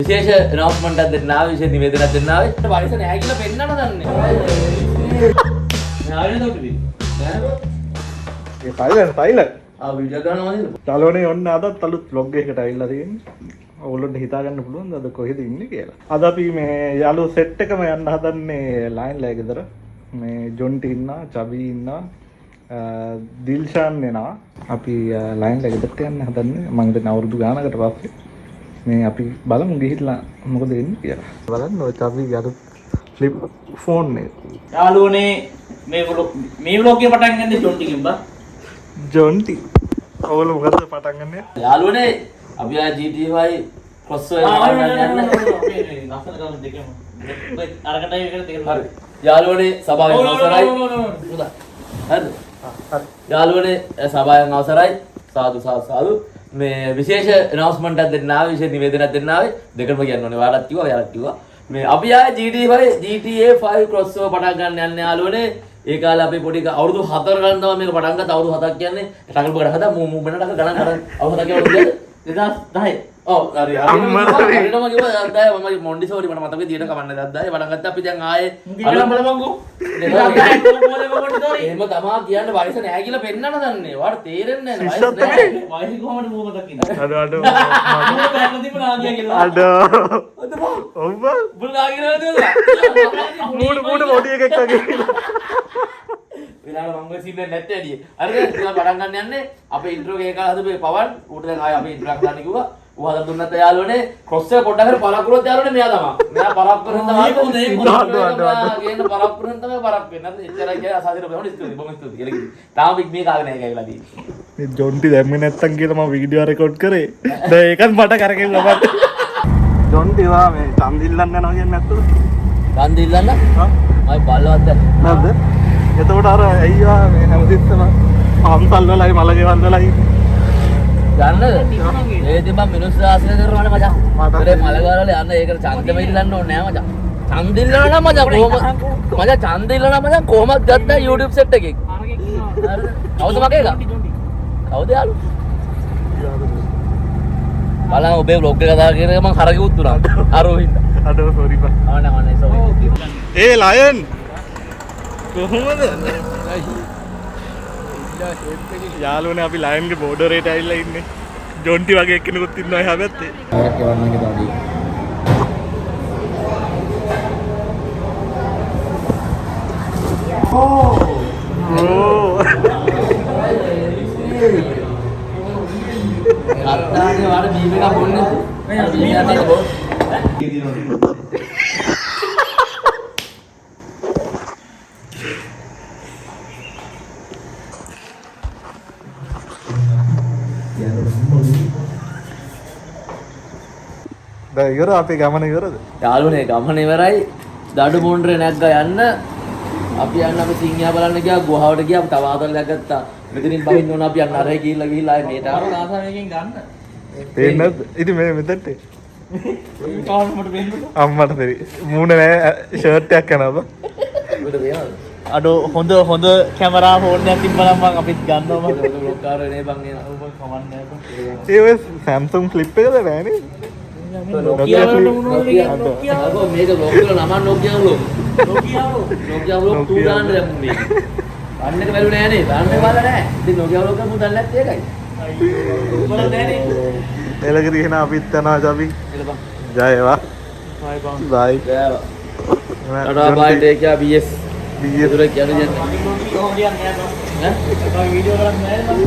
විශේෂ announcement එකක් දෙන්න ආවේ විශේෂ නිවේදනයක් දෙන්න ආවේ. වයස නෑ කියලා පෙන්නන්න දන්නේ. ආයෙත් උඩින්. ඒ ෆයිල් ආ වීඩියෝ කරනවා නේද? යාළුවනේ ඔන්න අදත් අලුත් vlog එකකට අවිල්ලා තියෙන්නේ. ඔයගොල්ලොන්ට හිතා ගන්න පුළුවන්ද අද කොහෙද ඉන්නේ කියලා. අද අපි මේ යාළුවෝ සෙට් එකම යන්න හදන්නේ ලයින් ලෑ ගෙදර. මේ ජොන්ටි ඉන්නවා, චබි ඉන්නවා, දිල්ෂාන් එනවා. අපි ලයින් ලෑ ගෙදරට යන්න හදන්නේ. මම හිතන්නේ අවුරුදු ගානකට පස්සේ. මේ අපි බලමු ගිහිල්ලා මොකද වෙන්නේ කියලා. බලන්න ඔය චබිගේ අර ෆ්ලිප් ෆෝන් එක. යාළුවනේ මේ vlog එක පටන් ගන්නේ ජොන්ටිගෙන් බා. ජොන්ටි. ඔයගොල්ලෝ මොකද පටන් ගන්නේ? යාළුවනේ අපි ආ GT5 crossover ගන්න යන්න. ලස්සන ගම දෙකම. අරකටයි එකට දෙකම. හරි. යාළුවනේ සභාවෙන් අවසරයි. හරිද? හරි. යාළුවනේ සභාවෙන් අවසරයි. සාදු සාදු. මේ විශේෂ announcement එකක් දෙන්න ආවේ විශේෂ නිවේදනයක් දෙන්න ආවේ. දෙකම කියන්න ඕනේ. ඔයාලත් කිව්වා, ඔයාලත් කිව්වා. මේ අපි ආයේ GTA5 crossover පටන් ගන්න යන්නේ යාළුවනේ. ඒ කාලේ අපි පොඩි අවුරුදු 4 ගණන් තමයි මේක පටන් ගත්තා. අවුරුදු 7ක් කියන්නේ ටකල් බකට හදා මූව්මන්ට් එක ගණන් අවුරුදු 7ක් කියන්නේ 2010. ඔව් හරි. හරියටම කිව්වා 2010 මම මොන්ඩිසෝරි මට මතකයි දින කමන්නේ 2010 පටන් ගත්තා. අපි දැන් ආයේ අලම් බලමංගෝ. 2010 මොන්ඩිසෝරි. එහෙම තමා කියන්නේ වයස නෑ කියලා පෙන්නන්න දන්නේ. ඔයාලට තේරෙන්නේ නෑ වයස නෑ. වයස කොහමද මූවමන්ට් එකක් ඉන්නේ. අඩ ඔබ මූඩ පොඩි එකක් වගේ විනාඩ මංගල සීන් එක නැත්තේ ඇයි. හරිද? ඉතින් පටන් ගන්න යන්නේ අපේ ඉන්ට්‍රෝ එක කාලා හදපු පවන් ඌට දැන් ආයේ අපේ ඉන්ට්‍රෝ එකක් දාන්න කිව්වා. ඌ හදලා දුන්නත් යාළුවනේ ක්‍රොස් එක පොඩ්ඩක් හරි පරක් කරොත් යාළුවනේ මෙයා තමයි. මෙයා පරක් කරන තමයි හොඳේ. ගේන පරක් කරන තමයි පරක් වෙන්නේ. නැත්නම් එච්චරයි කියලා අසාදිර බොහොම ස්තුතියි. බොහොම ස්තුතියි කියලා කිව්වා. තාම මේ කාලේ නැහැ කියලා තියෙන්නේ. මේ ජොන්ටි දැම්මේ නැත්තම් කියලා මම වීඩියෝ රෙකෝඩ් කරේ. දැන් ඒකත් මට කරගෙන ලබන්න. ජොන්ටි වා මේ චන්දිල්ලන්න යනවා කියන්නේ නැත්තද? චන්දිල්ලන්න? හා. මයි බල්ලවත් නැද්ද? එතකොට අර අයියා මේ හැමතිස්සම පන්සල් වලයි මල ගෙවල් වලයි යන්නද? ඒ ඉතින් මම මිනිස්සු ආශ්‍රය කරනවානේ මචං. ඒ මල ගෙවල් වල යන්න ඒකට ඡන්දෙම ඉල්ලන්න ඕනේ නෑ මචං. ඡන්ද ඉල්ලනවා නම් මචං කොහොම මචං ඡන්ද ඉල්ලනවා මචං කොහොමද ගත්තා YouTube set එකෙන්. හරිද? කවුද මගේ එක? කවුද යාළු? බලන්න ඔබේ vlog එක කතා කරගෙන මම හරගෙවුත් උනා. අරෝහින්ද. අඩෝ සෝරි බා. අනේ සෝරි. ඒ ලයන් කොහොමද? යාළුවනේ අපි ලයන්ගේ බෝඩරේට ඇවිල්ලා ඉන්නේ. ජොන්ටි වගේ එක්කෙනෙකුත් ඉන්නවා එහා පැත්තේ. අත්තාගේ වල බීම එක බොන්නේ. මේ බීම බො. දැන් ඉවර අපේ ගමන ඉවරද? යාළුවනේ ගමන ඉවරයි. දඩු මොණ්ඩරේ නැග්ගා යන්න. අපි යන්න අපි සිංහයා බලන්න ගියා ගුහාවට ගියා අපි තව ආතල් දැක්ගත්තා. මෙතනින් බහින්න ඕන අපි යන්න අරයි ගිහිල්ලා ආයේ මේට ආව ආසාවෙකින් ගන්න. පේන්නද? ඉතින් මේ මෙතනට කවුරුමට වෙන්නේ? අම්මට දෙවි. මූණ නෑ ෂර්ට් එකක් කරනවා. උඩ වෙනවද? අඩෝ හොඳ කැමරා ෆෝන් එකක් තිබ්බනම් මම අපිත් ගන්නවා මම. බ්ලොග් කාරෝ එනේ බං එන. ඔබ කමන්නේ නැහැ. ඒ ඔය Samsung flip එකද නෑනේ? Nokia අරෝ මේක බ්ලොග් වල නම Nokia vlog. Nokia vlog 2 දාන්න දැම්මු මේ. අන්න එක බැලුවේ නෑනේ. දාන්න බැලලා නෑ. ඉතින් Nokia vlog එක මුදල් නැත්තේ ඒකයි. උඹලා නෑනේ. එලගිරි එහෙනම් අපිත් යනවා අපි. එළ බං. ජය වේවා. බයි බං. බයි. ගෑවා. ටටා බයි ටේක් කෙයා BS. BS දුර කියන්නේ කොහොමද යන්නේ? ඈ? වීඩියෝ කරන්නේ නැහැ